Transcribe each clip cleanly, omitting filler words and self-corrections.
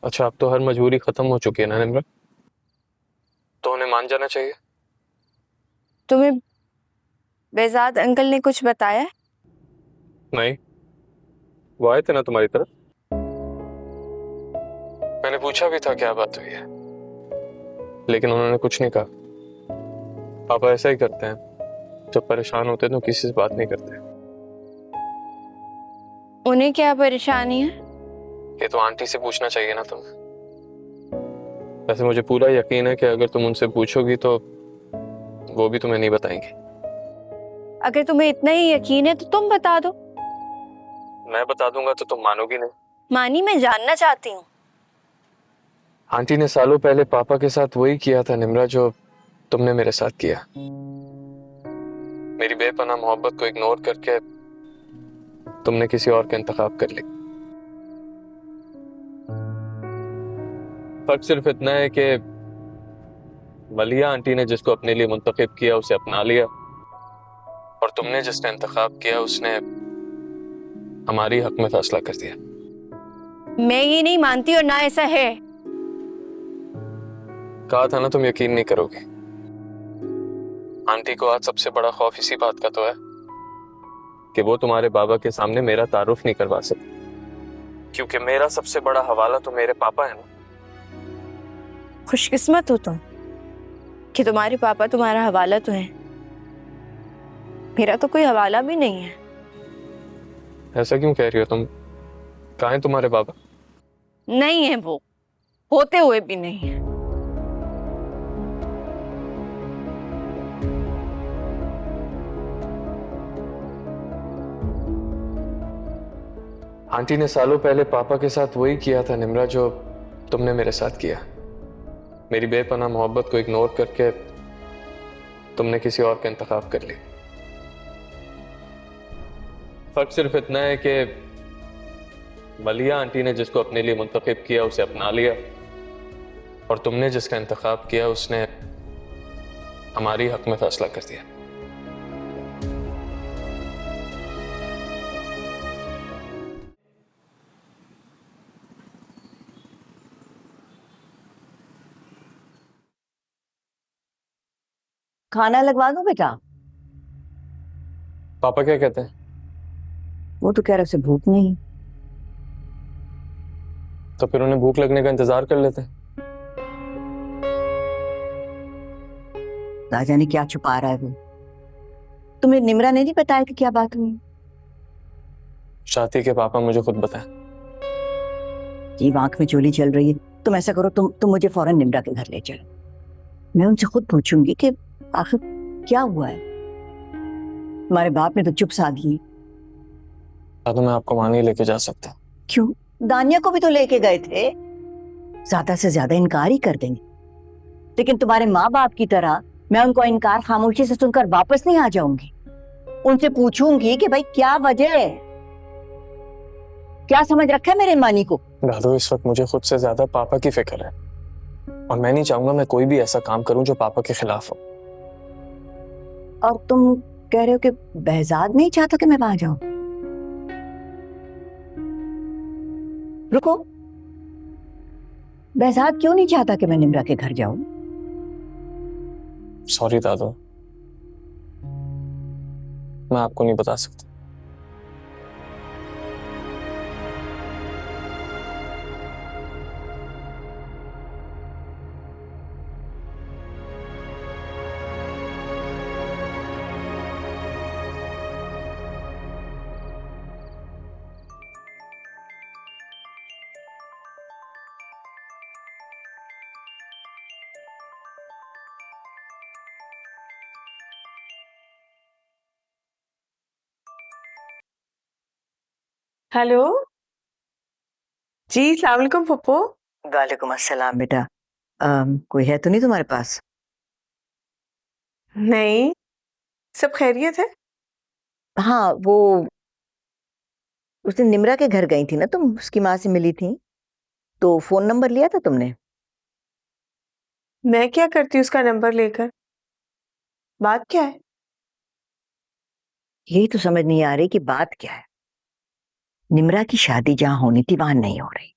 अच्छा, अब तो हर मजबूरी खत्म हो चुकी है ना निम्रत, तो उन्हें मान जाना चाहिए। तुम्हें बेजाद अंकल ने कुछ बताया? नहीं, वो आए थे ना तुम्हारी तरफ, मैंने पूछा भी था क्या बात हुई है, लेकिन उन्होंने कुछ नहीं कहा। पापा ऐसा ही करते हैं, जब परेशान होते हैं तो किसी से बात नहीं करते। उन्हें क्या परेशानी है? ये तो आंटी से पूछना चाहिए ना तुम्हें। वैसे मुझे पूरा यकीन है कि अगर तुम उनसे पूछोगी तो वो भी तुम्हें नहीं बताएंगी। अगर तुम्हें इतना ही यकीन है तो तुम बता दो। मैं बता दूंगा तो तुम मानोगी नहीं। मानी, मैं जानना चाहती हूँ। आंटी ने सालों पहले पापा के साथ वही किया था निम्रा जो तुमने मेरे साथ किया। मेरी बेपनाह मोहब्बत को इग्नोर करके तुमने किसी और का इंतखाब कर ली। फर्क सिर्फ इतना है कि मलिया आंटी ने जिसको अपने लिए मुंतखब किया उसे अपना लिया, और तुमने जिसका इंतखाब किया उसने हमारी हक में फैसला कर दिया। मैं ये नहीं मानती और ना ऐसा है। कहा था ना तुम यकीन नहीं करोगे। आंटी को आज सबसे बड़ा खौफ इसी बात का तो है कि वो तुम्हारे बाबा के सामने मेरा तारुफ नहीं करवा सकती, क्योंकि मेरा सबसे बड़ा हवाला तो मेरे पापा है ना। खुशकिस्मत हो तुम कि तुम्हारे पापा तुम्हारा हवाला तो है। मेरा तो कोई हवाला भी नहीं है। ऐसा क्यों कह रही हो तुम? कहाँ है तुम्हारे बाबा? नहीं है वो, होते हुए भी नहीं है। आंटी ने सालों पहले पापा के साथ वही किया था निम्रा जो तुमने मेरे साथ किया। मेरी बेपनाह मोहब्बत को इग्नोर करके तुमने किसी और का इंतखाब कर ली। फर्क सिर्फ इतना है कि मलिया आंटी ने जिसको अपने लिए मुंतखब किया उसे अपना लिया, और तुमने जिसका इंतखाब किया उसने हमारी हक में फैसला कर दिया। खाना लगवा दूं बेटा? पापा क्या कहते हैं? वो तो कह रहा, उसे भूख नहीं। तो फिर उन्हें भूख लगने का इंतजार कर लेते हैं। ना जाने क्या छुपा रहा है वो। तुम्हें निम्रा ने नहीं बताया कि क्या बात हुई? चाहती के पापा मुझे खुद बताएं। जी, आंख में चोली चल रही है। तुम ऐसा करो, तुम मुझे फौरन निम्रा के घर ले चलो। मैं उनसे खुद पूछूंगी कि आखिर क्या हुआ है। तुम्हारे बाप ने तो चुप साध ली। तो मैं आपको वहां नहीं लेके जा सकता। क्यों? दानिया को भी तो लेके गए थे। ज्यादा से ज्यादा इनकार ही कर देंगे, लेकिन तुम्हारे माँ बाप की तरह मैं उनको इनकार खामोशी से सुनकर वापस नहीं आ जाऊंगी। उनसे पूछूंगी कि भाई क्या वजह है, क्या समझ रखा है मेरे मानी को। दादू, इस वक्त मुझे खुद से ज्यादा पापा की फिक्र है, और मैं नहीं चाहूंगा मैं कोई भी ऐसा काम करूं जो पापा के खिलाफ हो। और तुम कह रहे हो कि बहजाद नहीं चाहता कि मैं वहां जाऊं? रुको, बहजाद क्यों नहीं चाहता कि मैं निम्रा के घर जाऊं? सॉरी दादू, मैं आपको नहीं बता सकता। हेलो जी, सलाम वालेकुम पप्पू। वालेकुम अस्सलाम बेटा। कोई है तो नहीं तुम्हारे पास? नहीं, सब खैरियत है। हाँ, वो उस दिन निम्रा के घर गई थी ना तुम, उसकी माँ से मिली थी, तो फोन नंबर लिया था तुमने? मैं क्या करती उसका नंबर लेकर? बात क्या है? यही तो समझ नहीं आ रही कि बात क्या है। निम्रा की शादी जहाँ होनी थी वहां नहीं हो रही।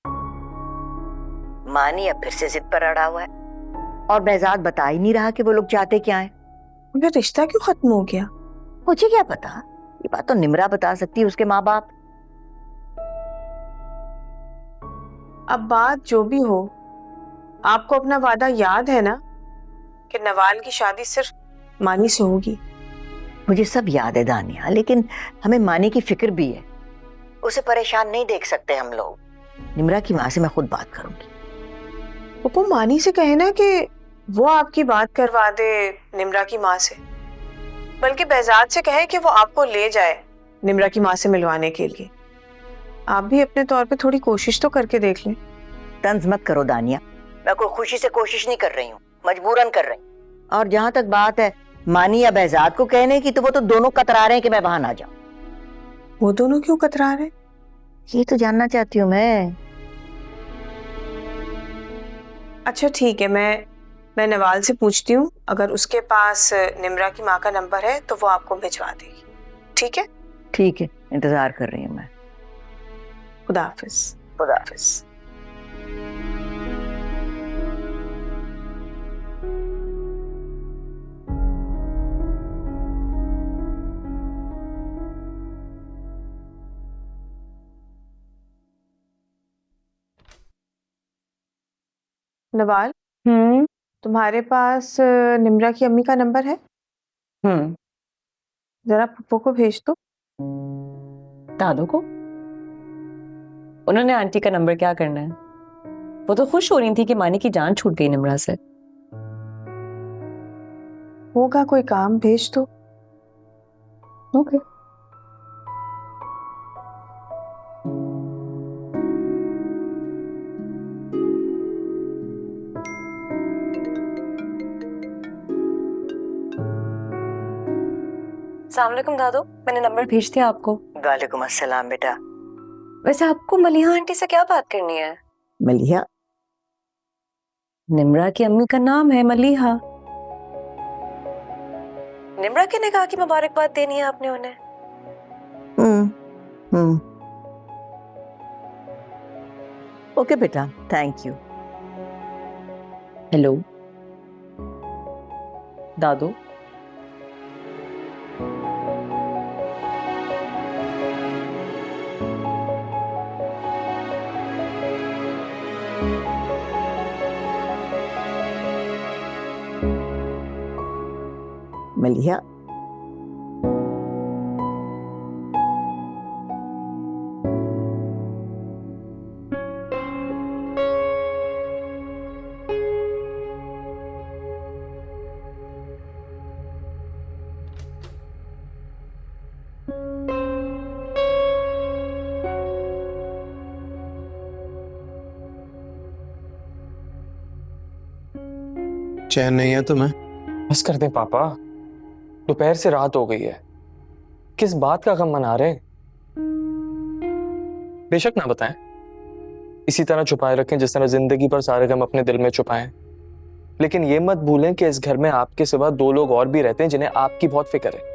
मानी अब फिर से जिद पर अड़ा हुआ है और बेहजाद बता ही नहीं रहा कि वो लोग चाहते क्या है। उनका रिश्ता क्यों खत्म हो गया? मुझे क्या पता, ये बात तो निम्रा बता सकती है, उसके माँ बाप। अब बात जो भी हो, आपको अपना वादा याद है ना कि नवाल की शादी सिर्फ मानी से होगी? मुझे सब याद है दानिया, लेकिन हमें मानी की फिक्र भी है। उसे परेशान नहीं देख सकते हम लोग। निम्रा की माँ से मैं खुद बात करूंगी। पप्पू, मानी से कहे ना कि वो आपकी बात करवा दे निम्रा की माँ से, बल्कि बेहजाद से कहे कि वो आपको ले जाए निम्रा की माँ से मिलवाने के लिए। आप भी अपने तौर पे थोड़ी कोशिश तो करके देख लें। तंज मत करो दानिया, मैं कोई खुशी से कोशिश नहीं कर रही हूँ, मजबूरन कर रही हूँ। और जहां तक बात है मानी या बेहजाद को कहने की, तो वो तो दोनों कतरा रहे हैं कि मैं वहां ना जाऊं। वो दोनों क्यों कतरा रहे? ये तो जानना चाहती हूँ मैं। अच्छा ठीक है, मैं नवाल से पूछती हूँ, अगर उसके पास निम्रा की माँ का नंबर है तो वो आपको भिजवा देगी। ठीक है? ठीक है, इंतजार कर रही हूँ मैं। खुदा हाफिज। खुदा हाफिज। नवाल, तुम्हारे पास निम्रा की अम्मी का नंबर है? जरा पप्पू को भेज दो। दादू को? उन्होंने आंटी का नंबर क्या करना है? वो तो खुश हो रही थी कि मानी की जान छूट गई निम्रा से। होगा कोई काम, भेज दो। ओके। अस्सलाम वालेकुम दादू, मैंने नंबर भेज दिया आपको। वालेकुम अस्सलाम बेटा। वैसे आपको मलिहा आंटी से क्या बात करनी है? मलिहा? निम्रा की अम्मी का नाम है मलिहा। निम्रा के निकाह की मुबारकबाद देनी है आपने उन्हें। ओके बेटा, थैंक यू। हेलो दादू, मलिहा, चैन नहीं है तुम्हें? बस कर दे पापा, दोपहर से रात हो गई है। किस बात का गम मना रहे? बेशक ना बताएं, इसी तरह छुपाए रखें जिस तरह जिंदगी पर सारे गम अपने दिल में छुपाएं। लेकिन ये मत भूलें कि इस घर में आपके सिवा 2 लोग और भी रहते हैं जिन्हें आपकी बहुत फिक्र है।